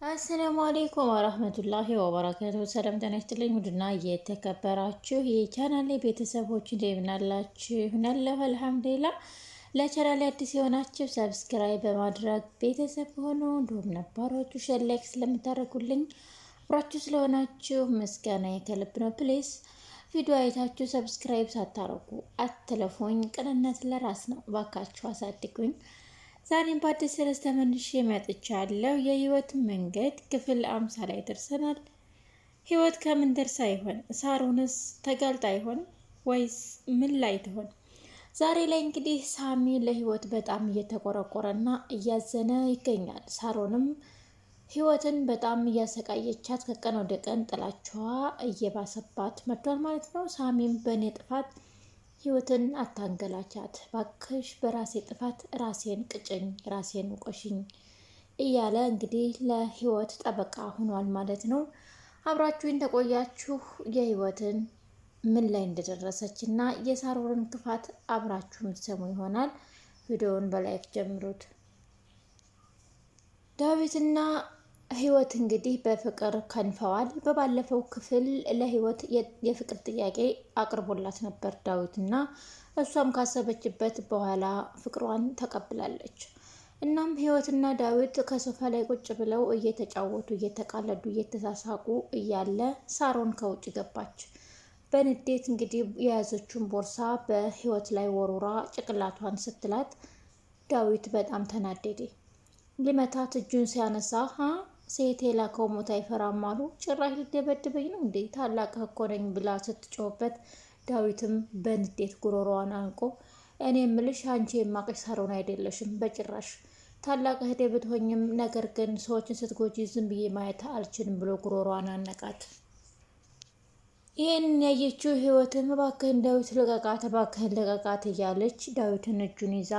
አሰላሙ አለይኩም ወራህመቱላሂ ወበረካቱሁ። ሰላም ጤና ይስጥልኝ። ውድና የተከበራችሁ የቻናሌ ቤተሰቦች እንደምን አላችሁ? አለሁ አልሐምዱሊላህ። ለቻናሌ አዲስ የሆናችሁ ሰብስክራይብ በማድረግ ቤተሰብ ሆኖ እንዲሁም ነባሮቹ ሼር ላይክ ስለምታደርጉልኝ አብራችሁ ስለሆናችሁ ምስጋና ከልብ ነው። ፕሊዝ ቪዲዮ አይታችሁ ሰብስክራይብ ሳታረጉ አትለፉኝ። ቅንነት ለራስ ነው። ባካችሁ አሳድጉኝ። ዛሬም በአዲስ ርዕስ ተመልሼ መጥቻለሁ። የህይወት መንገድ ክፍል 50 ላይ ደርሰናል። ህይወት ከምን ደርሳ ይሆን? ሳሮንስ ተጋልጣ ይሆን ወይስ ምን ላይ ትሆን? ዛሬ ላይ እንግዲህ ሳሚ ለህይወት በጣም እየተቆረቆረና እያዘነ ይገኛል። ሳሮንም ህይወትን በጣም እያሰቃየቻት ከቀን ወደ ቀን ጥላቻዋ እየባሰባት መጥቷል ማለት ነው። ሳሚም በእኔ ጥፋት ህይወትን አታንገላቻት ባክሽ፣ በራሴ ጥፋት ራሴን ቅጭኝ፣ ራሴን ቆሽኝ እያለ እንግዲህ ለህይወት ጠበቃ ሆኗል ማለት ነው። አብራችሁን ተቆያችሁ የህይወትን ምን ላይ እንደደረሰች እና የሳሮንን ክፋት አብራችሁ የምትሰሙ ይሆናል። ቪዲዮውን በላይክ ጀምሩት። ዳዊትና ህይወት እንግዲህ በፍቅር ከንፈዋል። በባለፈው ክፍል ለህይወት የፍቅር ጥያቄ አቅርቦላት ነበር ዳዊት እና እሷም ካሰበችበት በኋላ ፍቅሯን ተቀብላለች። እናም ህይወትና ዳዊት ከሶፋ ላይ ቁጭ ብለው እየተጫወቱ እየተቃለዱ እየተሳሳቁ እያለ ሳሮን ከውጭ ገባች። በንዴት እንግዲህ የያዘችውን ቦርሳ በህይወት ላይ ወሩራ ጭቅላቷን ስትላት ዳዊት በጣም ተናደደ። ሊመታት እጁን ሲያነሳ ሴት የላከው ሞት አይፈራም አሉ። ጭራሽ ሊደበድበኝ ነው እንዴ? ታላቅ እኮ ነኝ ብላ ስትጮህበት ዳዊትም በንዴት ጉሮሮዋን አንቆ እኔ ምልሽ አንቺ የማቀሽ ሳሮን አይደለሽም በጭራሽ። ታላቅ እህቴ ብትሆኝም ነገር ግን ሰዎችን ስትጎጂ ዝም ብዬ ማየት አልችልም ብሎ ጉሮሮዋን አነቃት። ይህን ያየችው ህይወትም እባክህን ዳዊት ልቀቃት፣ እባክህን ልቀቃት እያለች ዳዊትን እጁን ይዛ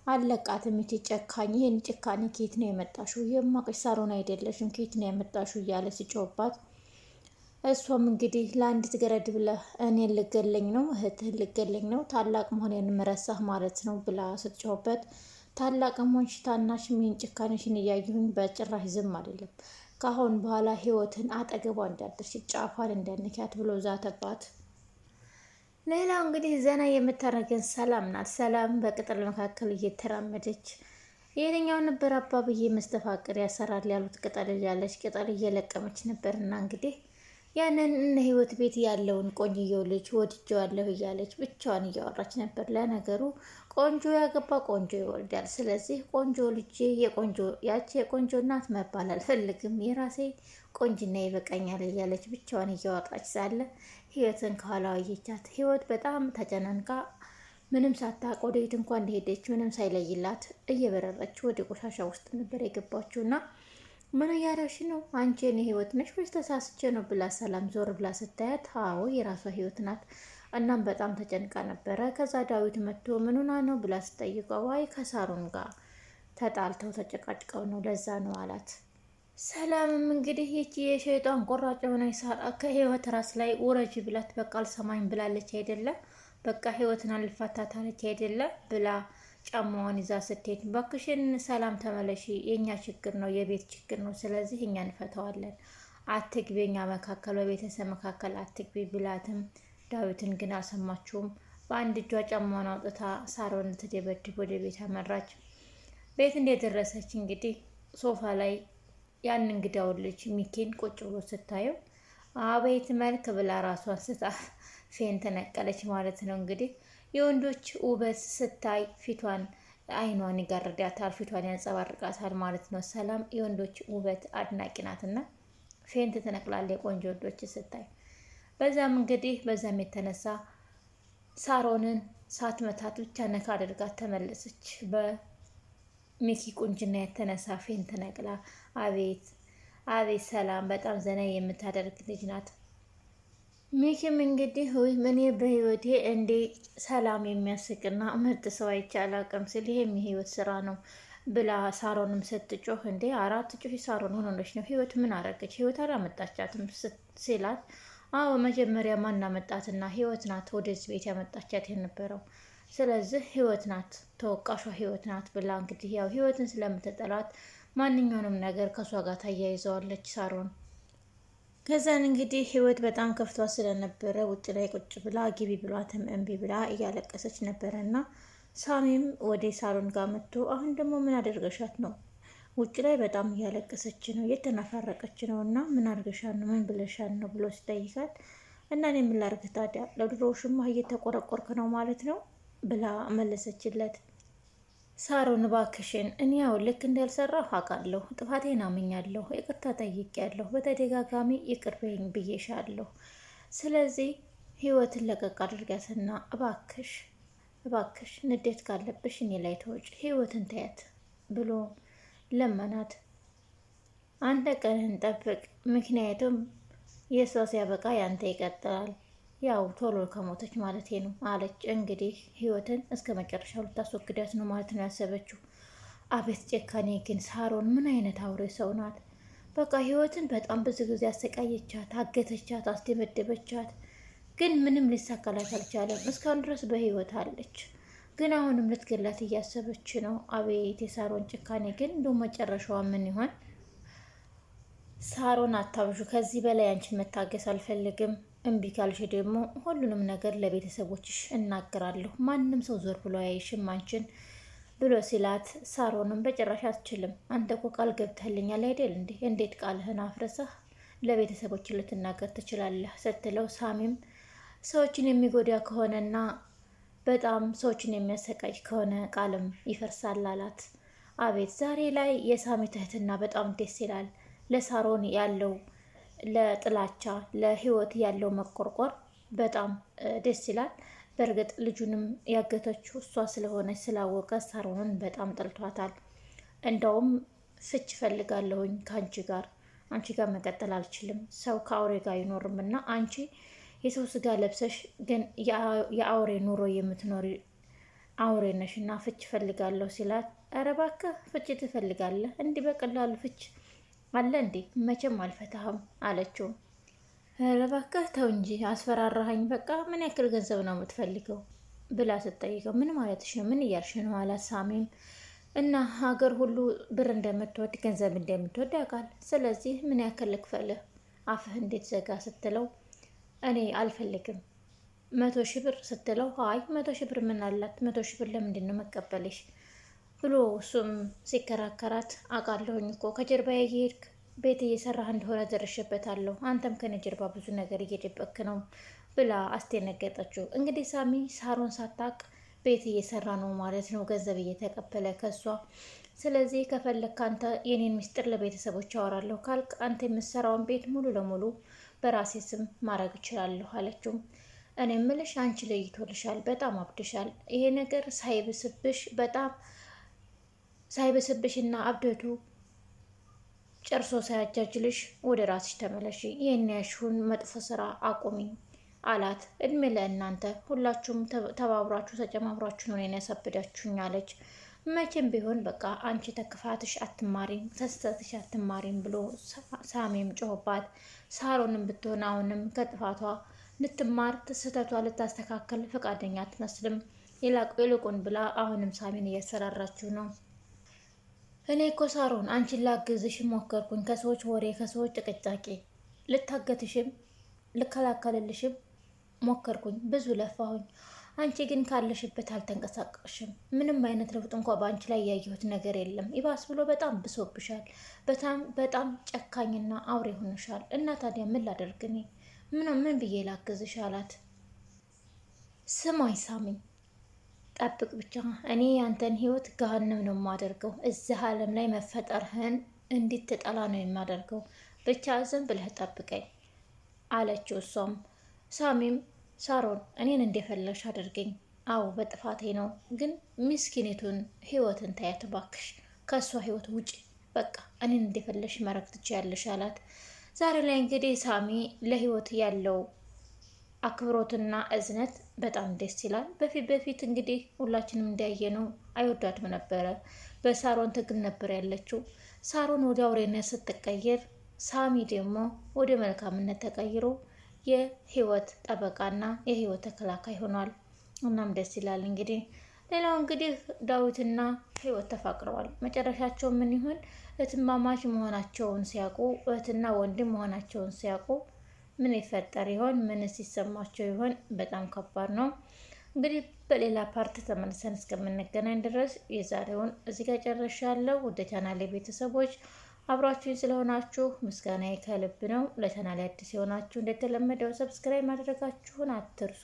አለቃትም። እቺ ጨካኝ፣ ይሄን ጭካኔ ኬት ነው የመጣሽው? የማቀሽ ሳሮን አይደለሽም ኬት ነው የመጣሽው? እያለ ሲጮህባት እሷም እንግዲህ ለአንዲት ገረድ ብለህ እኔን ልገለኝ ነው? እህትህን ልገለኝ ነው? ታላቅ መሆኔን መረሳህ ማለት ነው ብላ ስትጮህበት ታላቅም ሆንሽ ታናሽም ይህን ጭካኔሽን እያየሁኝ በጭራሽ ዝም አይደለም። ካሁን በኋላ ህይወትን አጠገቧ እንዳደርሽ ጫፏን እንዳነኪያት ብሎ ዛተባት። ሌላው እንግዲህ ዘና የምታረገን ሰላም ናት። ሰላም በቅጠል መካከል እየተራመደች የትኛው ነበር አባብዬ መስተፋቅር ያሰራል ያሉት ቅጠል እያለች ቅጠል እየለቀመች ነበርና እንግዲህ ያንን እነ ህይወት ቤት ያለውን ቆንጆየው ልጅ ወድጄዋለሁ እያለች ብቻዋን እያወራች ነበር። ለነገሩ ቆንጆ ያገባ ቆንጆ ይወልዳል። ስለዚህ ቆንጆ ልጅ ያቺ የቆንጆ እናት መባል አልፈልግም፣ የራሴ ቆንጅና ይበቃኛል እያለች ብቻዋን እያወራች ሳለ ህይወትን ከኋላ አየቻት። ህይወት በጣም ተጨናንቃ ምንም ሳታውቅ ወደ ቤት እንኳን እንደሄደች ምንም ሳይለይላት እየበረረች ወደ ቆሻሻ ውስጥ ነበር የገባችውና ምን እያደረግሽ ነው? አንቺ የኔ ህይወት ነሽ ወይስ ተሳስቼ ነው ብላ ሰላም ዞር ብላ ስታያት አዎ የራሷ ህይወት ናት። እናም በጣም ተጨንቃ ነበረ። ከዛ ዳዊት መጥቶ ምን ሆና ነው ብላ ስጠይቀው አይ ከሳሮን ጋር ተጣልተው ተጨቃጭቀው ነው ለዛ ነው አላት። ሰላምም እንግዲህ ይቺ የሸይጣን ቆራጭ የሆነ ከህይወት ራስ ላይ ውረጅ ብላት በቃ አልሰማኝ ብላለች አይደለም፣ በቃ ህይወትን አልፋታት አለች አይደለም ብላ ጫማዋን ይዛ ስትሄድ ባክሽን ሰላም ተመለሺ፣ የኛ ችግር ነው የቤት ችግር ነው፣ ስለዚህ እኛ እንፈታዋለን፣ አትግቢ እኛ መካከል በቤተሰብ መካከል አትግቢ ብላትም ዳዊትን ግን አልሰማችውም። በአንድ እጇ ጫማዋን አውጥታ ሳሮን ልትደበድብ ወደ ቤት አመራች። ቤት እንደደረሰች እንግዲህ ሶፋ ላይ ያን እንግዳውን ልጅ ሚኪን ቁጭ ብሎ ስታየው አቤት መልክ ብላ ራሷን ስታ ፌን ተነቀለች ማለት ነው። እንግዲህ የወንዶች ውበት ስታይ ፊቷን አይኗን ይጋርዳታል፣ ፊቷን ያንጸባርቃታል ማለት ነው። ሰላም የወንዶች ውበት አድናቂ ናትና ፌን ትነቅላለች የቆንጆ ወንዶች ስታይ። በዛም እንግዲህ በዛም የተነሳ ሳሮንን ሳትመታት ብቻ ነካ አድርጋት ተመለሰች። በሚኪ ቁንጅና የተነሳ ፌን ተነቅላ አቤት አቤት ሰላም በጣም ዘና የምታደርግ ልጅ ናት። ሚኪም እንግዲህ እኔ በህይወቴ እንዴ ሰላም የሚያስቅና ምርጥ ሰው አይቼ አላውቅም ሲል ይሄም የህይወት ስራ ነው ብላ ሳሮንም ስትጮህ እንዴ አራት ጮህ ሳሮን ሆኖች ነው ህይወት ምን አረገች? ህይወት አላመጣቻትም ሲላት አዎ መጀመሪያ ማናመጣትና ህይወት ናት ወደዚህ ቤት ያመጣቻት የነበረው ስለዚህ ህይወት ናት ተወቃሿ ህይወት ናት ብላ እንግዲህ ያው ህይወትን ስለምትጠላት ማንኛውንም ነገር ከሷ ጋር ታያይዘዋለች ሳሮን። ከዛን እንግዲህ ህይወት በጣም ከፍቷ ስለነበረ ውጭ ላይ ቁጭ ብላ ግቢ ብሏትም እምቢ ብላ እያለቀሰች ነበረ እና ሳሚም ወደ ሳሎን ጋር መጥቶ አሁን ደግሞ ምን አደርገሻት ነው? ውጭ ላይ በጣም እያለቀሰች ነው፣ እየተነፋረቀች ነው እና ምን አድርገሻት ነው? ምን ብለሻት ነው ብሎ ሲጠይቃት እና እኔ ምን ላድርግ ታዲያ ለድሮሽማ እየተቆረቆርክ ነው ማለት ነው ብላ መለሰችለት። ሳሮን እባክሽን እኔ ያው ልክ እንዳልሰራሁ አውቃለሁ፣ ጥፋቴን አምኛለሁ፣ ይቅርታ ጠይቄያለሁ፣ በተደጋጋሚ ይቅር በይኝ ብዬሻለሁ። ስለዚህ ህይወትን ለቀቅ አድርጋትና እባክሽ እባክሽ ንዴት ካለብሽ እኔ ላይ ተወጪ፣ ህይወትን ተያት ብሎ ለመናት። አንተ ቀንህን ጠብቅ፣ ምክንያቱም የእሷ ሲያበቃ ያንተ ይቀጥላል፣ ያው ቶሎ ከሞተች ማለት ነው አለች። እንግዲህ ህይወትን እስከ መጨረሻው ልታስወግዳት ነው ማለት ነው ያሰበችው። አቤት ጨካኔ ግን ሳሮን ምን አይነት አውሬ ሰው ናት! በቃ ህይወትን በጣም ብዙ ጊዜ አሰቃየቻት፣ አገተቻት፣ አስደበደበቻት። ግን ምንም ሊሳካላት አልቻለም። እስካሁን ድረስ በህይወት አለች፣ ግን አሁንም ልትገላት እያሰበች ነው። አቤት የሳሮን ጭካኔ ግን እንደው መጨረሻዋ ምን ይሆን? ሳሮን አታብዡ፣ ከዚህ በላይ አንቺን መታገስ አልፈልግም። እምቢ ካልሽ ደግሞ ሁሉንም ነገር ለቤተሰቦችሽ እናገራለሁ፣ ማንም ሰው ዞር ብሎ አያይሽም አንቺን ብሎ ሲላት፣ ሳሮንም በጭራሽ አትችልም፣ አንተ እኮ ቃል ገብተህልኛል አይደል እንዴ? እንዴት ቃልህን አፍርሰህ ለቤተሰቦች ልትናገር ትችላለህ? ስትለው ሳሚም ሰዎችን የሚጎዳ ከሆነና በጣም ሰዎችን የሚያሰቃይ ከሆነ ቃልም ይፈርሳል አላት። አቤት ዛሬ ላይ የሳሚ ትህትና በጣም ደስ ይላል። ለሳሮን ያለው ለጥላቻ ለህይወት ያለው መቆርቆር በጣም ደስ ይላል። በእርግጥ ልጁንም ያገተችው እሷ ስለሆነች ስላወቀ ሳሮንን በጣም ጠልቷታል። እንደውም ፍች ፈልጋለሁኝ ከአንቺ ጋር መቀጠል አልችልም፣ ሰው ከአውሬ ጋር አይኖርም እና አንቺ የሰው ስጋ ለብሰሽ ግን የአውሬ ኑሮ የምትኖሪ አውሬ ነሽ እና ፍች ፈልጋለሁ ሲላት፣ ኧረ እባክህ ፍች ትፈልጋለህ? እንዲህ በቀላሉ ፍች አለ እንዴ? መቼም አልፈታህም አለችው። ኧረ እባክህ ተው እንጂ አስፈራራኸኝ። በቃ ምን ያክል ገንዘብ ነው የምትፈልገው ብላ ስትጠይቀው፣ ምን ማለትሽ ነው? ምን እያልሽ ነው አላት ሳሚም። እና ሀገር ሁሉ ብር እንደምትወድ ገንዘብ እንደምትወድ ያውቃል። ስለዚህ ምን ያክል ልክፈልህ? አፍህ እንዴት ዘጋ ስትለው፣ እኔ አልፈልግም 100,000 ብር ስትለው፣ አይ 100,000 ብር ምን አላት? 100,000 ብር ለምንድን ነው መቀበልሽ ብሎ እሱም ሲከራከራት፣ አውቃለሁኝ እኮ ከጀርባ እየሄድክ ቤት እየሰራህ እንደሆነ ደርሼበታለሁ፣ አንተም ከኔ ጀርባ ብዙ ነገር እየደበክ ነው ብላ አስደነገጠችው። እንግዲህ ሳሚ ሳሮን ሳታቅ ቤት እየሰራ ነው ማለት ነው፣ ገንዘብ እየተቀበለ ከሷ። ስለዚህ ከፈለክ አንተ የኔን ምስጢር ለቤተሰቦች አወራለሁ ካልክ አንተ የምትሰራውን ቤት ሙሉ ለሙሉ በራሴ ስም ማድረግ እችላለሁ አለችው። እኔ ምልሽ አንቺ ለይቶልሻል፣ በጣም አብድሻል። ይሄ ነገር ሳይብስብሽ እና አብደቱ ጨርሶ ሳያጃጅልሽ ወደ ራስሽ ተመለሽ፣ ይህን ያሽሁን መጥፎ ስራ አቁሚ አላት። እድሜ ለእናንተ ሁላችሁም ተባብራችሁ ተጨማምራችሁ ነው እኔን ያሳብዳችሁኝ አለች። መቼም ቢሆን በቃ አንቺ ተክፋትሽ አትማሪም፣ ተስተትሽ አትማሪም ብሎ ሳሚም ጮህባት። ሳሮንም ብትሆን አሁንም ከጥፋቷ ልትማር ስህተቷ ልታስተካከል ፈቃደኛ አትመስልም። ይልቁን ብላ አሁንም ሳሚን እያሰራራችሁ ነው። እኔ እኮ ሳሮን አንቺን ላግዝሽ ሞከርኩኝ፣ ከሰዎች ወሬ ከሰዎች ጭቅጫቄ ልታገትሽም ልከላከልልሽም ሞከርኩኝ፣ ብዙ ለፋሁኝ። አንቺ ግን ካለሽበት አልተንቀሳቀሽም። ምንም አይነት ለውጥ እንኳ በአንቺ ላይ ያየሁት ነገር የለም። ይባስ ብሎ በጣም ብሶብሻል። በጣም ጨካኝና አውሬ ሆነሻል። እና ታዲያ ምን ላደርግ እኔ ምን ብዬ ላግዝሽ አላት። ስማኝ ሳሚ፣ ጠብቅ ብቻ። እኔ ያንተን ህይወት ገሃነም ነው የማደርገው። እዚህ ዓለም ላይ መፈጠርህን እንድትጠላ ነው የማደርገው። ብቻ ዝም ብለህ ጠብቀኝ አለችው። እሷም ሳሚም ሳሮን እኔን እንደፈለግሽ አድርገኝ፣ አዎ በጥፋቴ ነው፣ ግን ምስኪኒቱን ህይወትን ታያት እባክሽ፣ ከእሷ ህይወት ውጪ፣ በቃ እኔን እንደፈለግሽ ማድረግ ትችያለሽ አላት። ዛሬ ላይ እንግዲህ ሳሚ ለህይወት ያለው አክብሮትና እዝነት በጣም ደስ ይላል። በፊት እንግዲህ ሁላችንም እንዳየነው አይወዳትም ነበረ። በሳሮን ትግል ነበር ያለችው። ሳሮን ወደ አውሬነት ስትቀየር፣ ሳሚ ደግሞ ወደ መልካምነት ተቀይሮ የህይወት ጠበቃና የህይወት ተከላካይ ሆኗል። እናም ደስ ይላል። እንግዲህ ሌላው እንግዲህ ዳዊትና ህይወት ተፋቅረዋል። መጨረሻቸው ምን ይሆን? እህትማማች መሆናቸውን ሲያውቁ፣ እህትና ወንድም መሆናቸውን ሲያውቁ ምን ይፈጠር ይሆን? ምንስ ይሰማቸው ይሆን? በጣም ከባድ ነው። እንግዲህ በሌላ ፓርት ተመልሰን እስከምንገናኝ ድረስ የዛሬውን እዚህ ጋር ጨርሻለሁ። ወደ ቻናሌ ቤተሰቦች አብራችሁኝ ስለሆናችሁ ምስጋናዬ ከልብ ነው። ለቻናሌ አዲስ የሆናችሁ እንደተለመደው ሰብስክራይብ ማድረጋችሁን አትርሱ።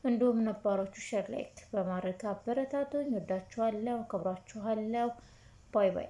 እንዲሁም ነባሮቹ ሼር ላይክ በማድረግ አበረታቱኝ። ወዳችኋለሁ፣ አከብራችኋለሁ። ባይ ባይ።